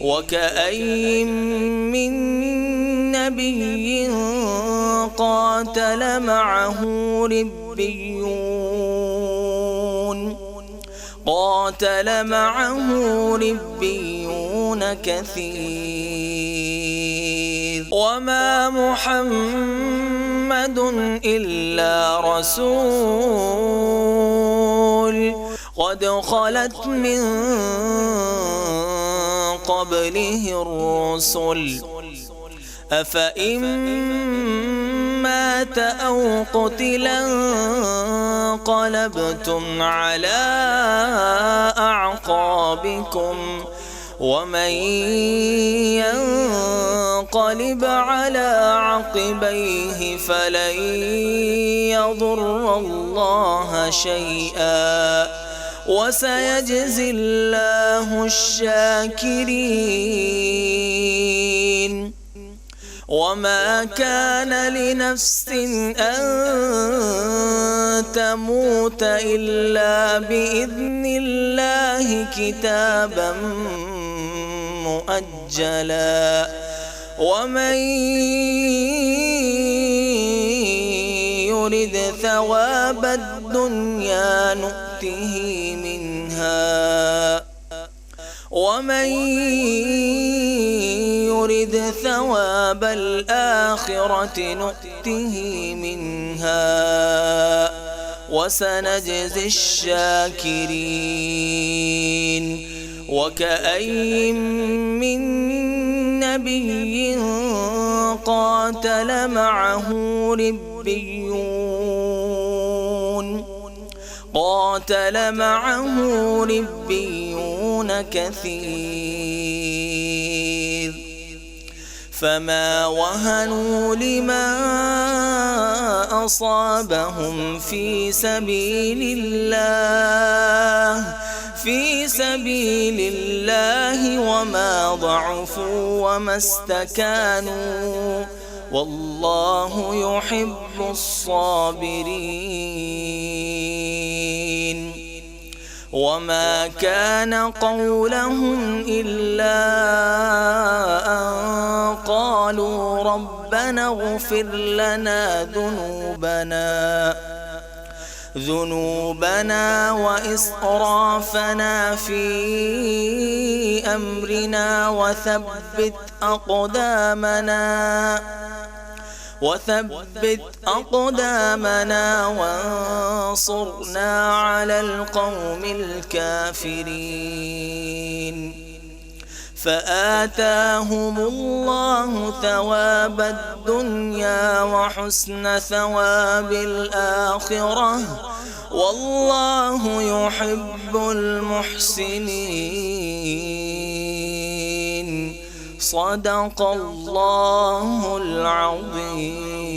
وكأين من نبي قاتل معه ربيون كثير وما محمد إلا رسول قد خلت من قبله الرسل أفإن مات أو قتلا انقلبتم على أعقابكم ومن ينقلب على عقبيه فلن يضر الله شيئا وسيجزي الله الشاكرين. وما كان لنفس أن تموت إلا بإذن الله كتابا مؤجلا ومن يرد ثواب الدنيا نؤته منها ومن يرد ثواب الآخرة نؤته منها وسنجزي الشاكرين. وكأين من نبي قاتل معه ربيون كثير فما وهنوا لما أصابهم في سبيل الله وما ضعفوا وما استكانوا والله يحب الصابرين. وما كان قولهم إلا أن قالوا ربنا اغفر لنا ذنوبنا وإسرافنا في أمرنا وثبت أقدامنا وانصرنا على القوم الكافرين. فآتاهم الله ثواب الدنيا وحسن ثواب الآخرة والله يحب المحسنين. صدق الله العظيم.